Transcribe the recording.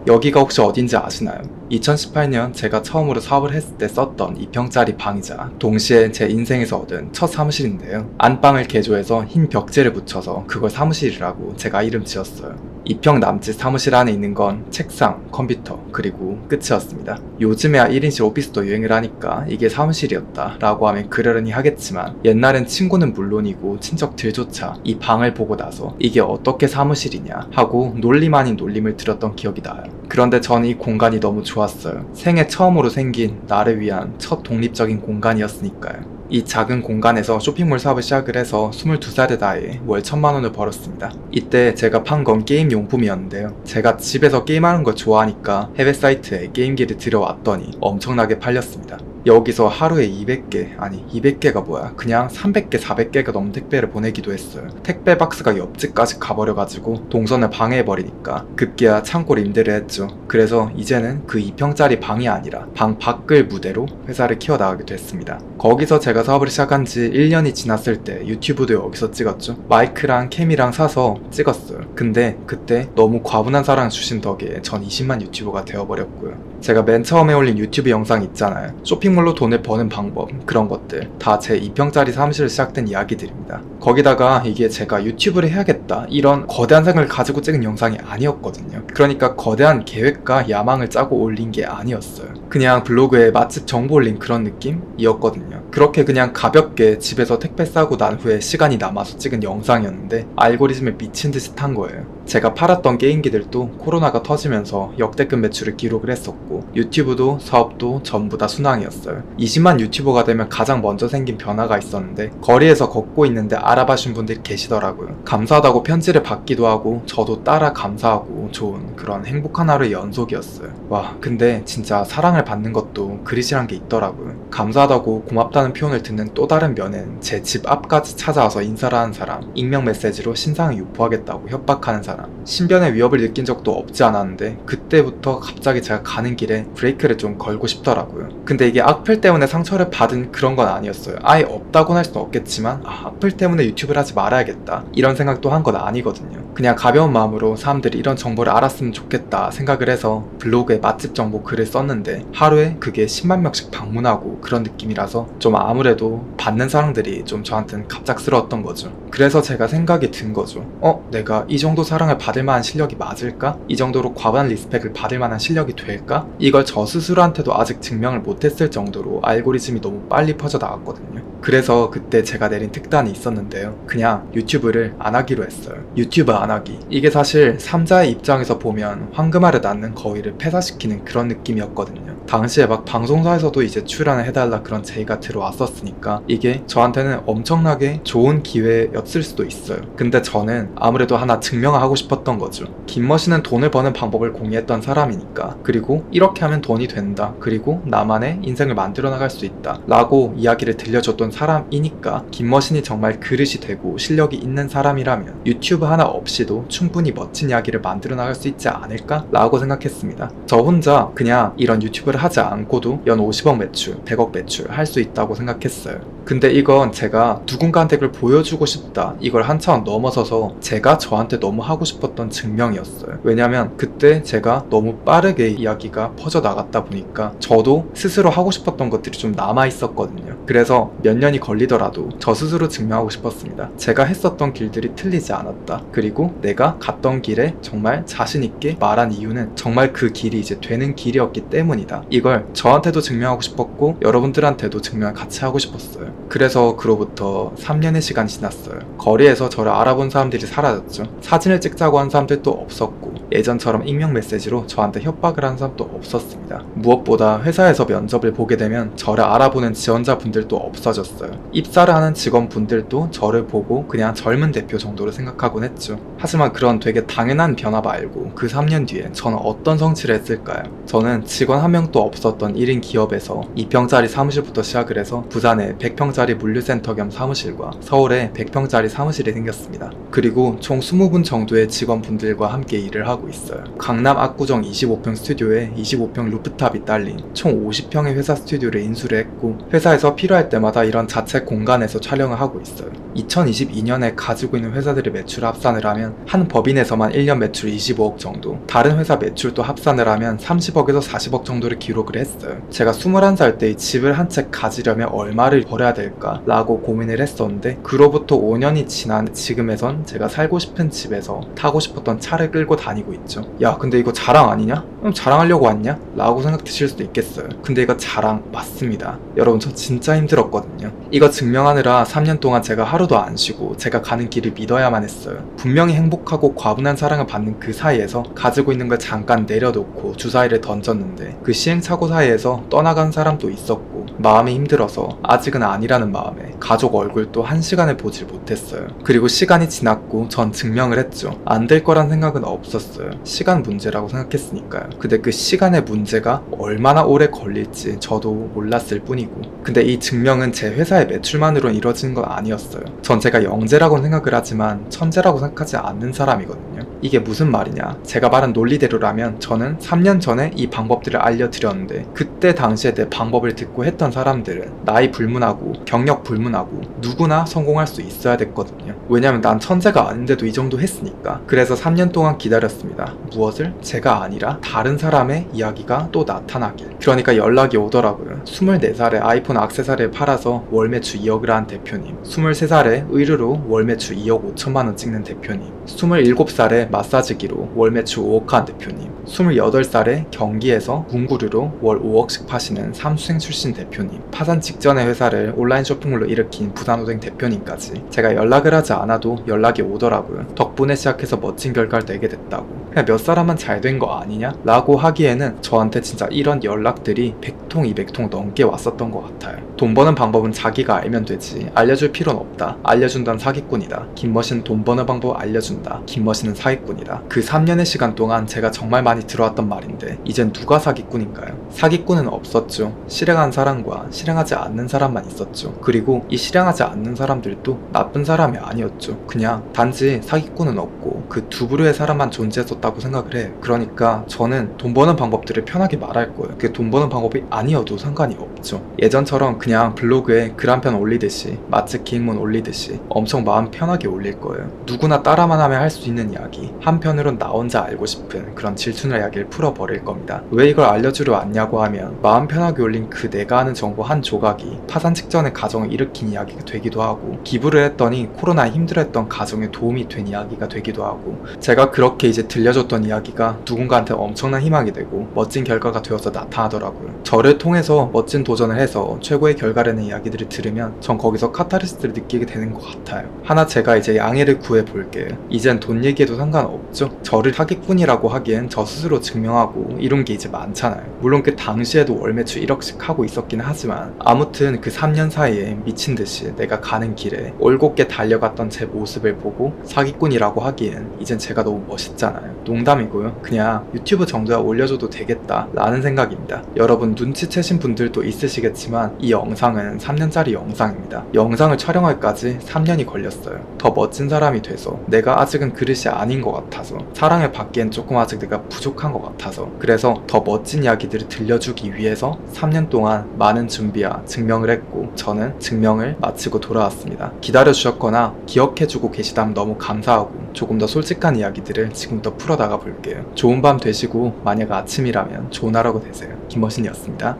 여기가 혹시 어딘지 아시나요? 2018년 제가 처음으로 사업을 했을 때 썼던 2평짜리 방이자 동시에 제 인생에서 얻은 첫 사무실인데요. 안방을 개조해서 흰 벽지를 붙여서 그걸 사무실이라고 제가 이름 지었어요. 2평 남짓 사무실 안에 있는 건 책상, 컴퓨터, 그리고 끝이었습니다. 요즘에야 1인실 오피스도 유행을 하니까 이게 사무실이었다 라고 하면 그러려니 하겠지만 옛날엔 친구는 물론이고 친척들조차 이 방을 보고 나서 이게 어떻게 사무실이냐 하고 놀림 아닌 놀림을 들었던 기억이 나요. 그런데 저는 이 공간이 너무 좋았어요. 생애 처음으로 생긴 나를 위한 첫 독립적인 공간이었으니까요. 이 작은 공간에서 쇼핑몰 사업을 시작을 해서 22살의 나이에 월 1000만원을 벌었습니다. 이때 제가 판 건 게임 용품이었는데요. 제가 집에서 게임하는 걸 좋아하니까 해외 사이트에 게임기를 들여왔더니 엄청나게 팔렸습니다. 여기서 하루에 200개가 뭐야, 그냥 300개, 400개가 넘는 택배를 보내기도 했어요. 택배 박스가 옆집까지 가버려가지고 동선을 방해해버리니까 급기야 창고를 임대를 했죠. 그래서 이제는 그 2평짜리 방이 아니라 방 밖을 무대로 회사를 키워나가게 됐습니다. 거기서 제가 사업을 시작한 지 1년이 지났을 때 유튜브도 여기서 찍었죠. 마이크랑 캠이랑 사서 찍었어요. 근데 그때 너무 과분한 사랑을 주신 덕에 전 20만 유튜버가 되어버렸고요. 제가 맨 처음에 올린 유튜브 영상 있잖아요. 쇼핑몰로 돈을 버는 방법, 그런 것들 다 제 2평짜리 사무실로 시작된 이야기들입니다. 거기다가 이게 제가 유튜브를 해야겠다 이런 거대한 생각을 가지고 찍은 영상이 아니었거든요. 그러니까 거대한 계획과 야망을 짜고 올린 게 아니었어요. 그냥 블로그에 맛집 정보 올린 그런 느낌이었거든요. 그렇게 그냥 가볍게 집에서 택배 싸고 난 후에 시간이 남아서 찍은 영상이었는데 알고리즘에 미친 듯이 탄 거예요. 제가 팔았던 게임기들도 코로나가 터지면서 역대급 매출을 기록을 했었고 유튜브도 사업도 전부 다 순항이었어요. 20만 유튜버가 되면 가장 먼저 생긴 변화가 있었는데 거리에서 걷고 있는데 알아봐준 분들이 계시더라고요. 감사하다고 편지를 받기도 하고 저도 따라 감사하고 좋은 그런 행복한 하루의 연속이었어요. 와, 근데 진짜 사랑을 받는 것도 그릇이란 게 있더라고요. 감사하다고 고맙다는 표현을 듣는 또 다른 면엔 제 집 앞까지 찾아와서 인사를 하는 사람, 익명 메시지로 신상을 유포하겠다고 협박하는 사람, 신변의 위협을 느낀 적도 없지 않았는데 그때부터 갑자기 제가 가는 길에 브레이크를 좀 걸고 싶더라고요. 근데 이게 악플 때문에 상처를 받은 그런 건 아니었어요. 아예 없다고는 할 수는 없겠지만 악플 때문에 유튜브를 하지 말아야겠다 이런 생각도 한 건 아니거든요. 그냥 가벼운 마음으로 사람들이 이런 정보를 알았으면 좋겠다 생각을 해서 블로그에 맛집 정보 글을 썼는데 하루에 그게 10만 명씩 방문하고 그런 느낌이라서 좀 아무래도 받는 사람들이 좀 저한테는 갑작스러웠던 거죠. 그래서 제가 생각이 든 거죠. 내가 이 정도 사랑을 받을 만한 실력이 맞을까? 이 정도로 과반 리스펙을 받을 만한 실력이 될까? 이걸 저 스스로한테도 아직 증명을 못했을 정도로 알고리즘이 너무 빨리 퍼져 나갔거든요. 그래서 그때 제가 내린 특단이 있었는데요. 그냥 유튜브를 안 하기로 했어요. 유튜브 안 하기. 이게 사실 3자의 입장에서 보면 황금알을 낳는 거위를 폐사시키는 그런 느낌이었거든요. 당시에 막 방송사에서도 이제 출연을 해달라 그런 제의가 들어왔었으니까 이게 저한테는 엄청나게 좋은 기회였을 수도 있어요. 근데 저는 아무래도 하나 증명하고 싶었던 거죠. 김머신은 돈을 버는 방법을 공유했던 사람이니까, 그리고 이렇게 하면 돈이 된다, 그리고 나만의 인생을 만들어 나갈 수 있다 라고 이야기를 들려줬던 사람이니까 김머신이 정말 그릇이 되고 실력이 있는 사람이라면 유튜브 하나 없이도 충분히 멋진 이야기를 만들어 나갈 수 있지 않을까 라고 생각했습니다. 저 혼자 그냥 이런 유튜브를 하지 않고도 연 50억 매출, 100억 매출 할 수 있다고 생각했어요. 근데 이건 제가 누군가한테 그걸 보여주고 싶다, 이걸 한 차원 넘어서서 제가 저한테 너무 하고 싶었던 증명이었어요. 왜냐면 그때 제가 너무 빠르게 이야기가 퍼져나갔다 보니까 저도 스스로 하고 싶었던 것들이 좀 남아있었거든요. 그래서 몇 년이 걸리더라도 저 스스로 증명하고 싶었습니다. 제가 했었던 길들이 틀리지 않았다. 그리고 내가 갔던 길에 정말 자신있게 말한 이유는 정말 그 길이 이제 되는 길이었기 때문이다. 이걸 저한테도 증명하고 싶었고 여러분들한테도 증명을 같이 하고 싶었어요. 그래서 그로부터 3년의 시간이 지났어요. 거리에서 저를 알아본 사람들이 사라졌죠. 사진을 찍자고 한 사람들도 없었고 예전처럼 익명 메시지로 저한테 협박을 하는 사람도 없었습니다. 무엇보다 회사에서 면접을 보게 되면 저를 알아보는 지원자분들도 없어졌어요. 입사를 하는 직원분들도 저를 보고 그냥 젊은 대표 정도로 생각하곤 했죠. 하지만 그런 되게 당연한 변화 말고 그 3년 뒤에 저는 어떤 성취를 했을까요? 저는 직원 한 명도 없었던 1인 기업에서 2평짜리 사무실부터 시작을 해서 부산에 100평짜리 물류센터 겸 사무실과 서울에 100평짜리 사무실이 생겼습니다. 그리고 총 20분 정도의 직원분들과 함께 일을 하고 하고 있어요. 강남 압구정 25평 스튜디오에 25평 루프탑이 딸린 총 50평의 회사 스튜디오를 인수를 했고 회사에서 필요할 때마다 이런 자체 공간에서 촬영을 하고 있어요. 2022년에 가지고 있는 회사들의 매출을 합산을 하면 한 법인에서만 1년 매출 25억 정도, 다른 회사 매출도 합산을 하면 30억에서 40억 정도를 기록을 했어요. 제가 21살 때 이 집을 한 채 가지려면 얼마를 벌어야 될까 라고 고민을 했었는데 그로부터 5년이 지난 지금에선 제가 살고 싶은 집에서 타고 싶었던 차를 끌고 다니고 있죠. 야, 근데 이거 자랑 아니냐? 자랑하려고 왔냐? 라고 생각되실 수도 있겠어요. 근데 이거 자랑 맞습니다. 여러분, 저 진짜 힘들었거든요. 이거 증명하느라 3년 동안 제가 하루도 안 쉬고 제가 가는 길을 믿어야만 했어요. 분명히 행복하고 과분한 사랑을 받는 그 사이에서 가지고 있는 걸 잠깐 내려놓고 주사위를 던졌는데 그 시행착오 사이에서 떠나간 사람도 있었고 마음이 힘들어서 아직은 아니라는 마음에 가족 얼굴도 한 시간을 보질 못했어요. 그리고 시간이 지났고 전 증명을 했죠. 안 될 거란 생각은 없었어요. 시간 문제라고 생각했으니까요. 근데 그 시간의 문제가 얼마나 오래 걸릴지 저도 몰랐을 뿐이고, 근데 이 증명은 제 회사의 매출만으로 이루어지는 건 아니었어요. 전 제가 영재라고 생각을 하지만 천재라고 생각하지 않는 사람이거든요. 이게 무슨 말이냐, 제가 말한 논리대로라면 저는 3년 전에 이 방법들을 알려드렸는데 그때 당시에 내 방법을 듣고 했던 사람들은 나이 불문하고 경력 불문하고 누구나 성공할 수 있어야 됐거든요. 왜냐면 난 천재가 아닌데도 이 정도 했으니까. 그래서 3년 동안 기다렸습니다. 무엇을? 제가 아니라 다른 사람의 이야기가 또 나타나길. 그러니까 연락이 오더라고요. 24살에 아이폰 액세서리를 팔아서 월 매출 2억을 한 대표님, 23살에 의류로 월 매출 2억 5천만 원 찍는 대표님, 27살에 마사지기로 월 매출 5억 한 대표님, 28살에 경기에서 문구류로 월 5억씩 파시는 삼수생 출신 대표님, 파산 직전에 회사를 온라인 쇼핑몰로 일으킨 부산호생 대표님까지 제가 연락을 하지 않아도 연락이 오더라고요. 덕분에 시작해서 멋진 결과를 내게 됐다고. 그냥 몇 사람만 잘 된 거 아니냐? 라고 하기에는 저한테 진짜 이런 연락들이 100통 200통 넘게 왔었던 것 같아요. 돈 버는 방법은 자기가 알면 되지 알려줄 필요는 없다. 알려준다는 사기꾼이다. 김머신은 돈 버는 방법 알려준다. 김머신은 사기꾼이다. 그 3년의 시간 동안 제가 정말 많이 들어왔던 말인데 이젠 누가 사기꾼인가요? 사기꾼은 없었죠. 실행한 사람과 실행하지 않는 사람만 있었죠. 그리고 이 실행하지 않는 사람들도 나쁜 사람이 아니었죠. 그냥 단지 사기꾼은 없고 그 두 부류의 사람만 존재했었다고 생각을 해요. 그러니까 저는 돈 버는 방법들을 편하게 말할 거예요. 그게 돈 버는 방법이 아니어도 상관이 없죠. 예전처럼 그냥 블로그에 글 한 편 올리듯이 마치 기획문 올리듯이 엄청 마음 편하게 올릴 거예요. 누구나 따라만 하면 할 수 있는 이야기, 한편으론 나 혼자 알고 싶은 그런 질투나 이야기를 풀어버릴 겁니다. 왜 이걸 알려주려 왔냐고 하면 마음 편하게 올린 그 내가 아는 정보 한 조각이 파산 직전의 가정을 일으킨 이야기가 되기도 하고, 기부를 했더니 코로나에 힘들어했던 가정에 도움이 된 이야기가 되기도 하고, 제가 그렇게 이제 들려줬던 이야기가 누군가한테 엄청난 희망이 되고 멋진 결과가 되어서 나타나더라고요. 저를 통해서 멋진 도전을 해서 최고의 결과라는 이야기들을 들으면 전 거기서 카타르시스를 느끼게 되는 것 같아요. 하나 제가 이제 양해를 구해볼게요. 이젠 돈 얘기해도 상관없죠. 저를 사기꾼이라고 하기엔 저 스스로 증명하고 이룬 게 이제 많잖아요. 물론 그 당시에도 월 매출 1억씩 하고 있었긴 하지만 아무튼 그 3년 사이에 미친듯이 내가 가는 길에 올곧게 달려갔던 제 모습을 보고 사기꾼이라고 하기엔 이젠 제가 너무 멋있잖아요. 농담이고요. 그냥 유튜브 정도야 올려줘도 되겠다 라는 생각입니다. 여러분 눈치채신 분들도 있으시겠지만 이 영상은 3년짜리 영상입니다. 영상을 촬영할까지 3년이 걸렸어요. 더 멋진 사람이 돼서 내가 아직은 그릇이 아닌 것 같아서, 사랑을 받기엔 조금 아직 내가 부족한 것 같아서, 그래서 더 멋진 이야기들을 들려주기 위해서 3년 동안 많은 준비와 증명을 했고 저는 증명을 마치고 돌아왔습니다. 기다려주셨거나 기억해주고 계시다면 너무 감사하고 조금 더 솔직한 이야기들을 지금부터 풀어나가 볼게요. 좋은 밤 되시고 만약 아침이라면 좋은 하루 되세요. 김머신이었습니다.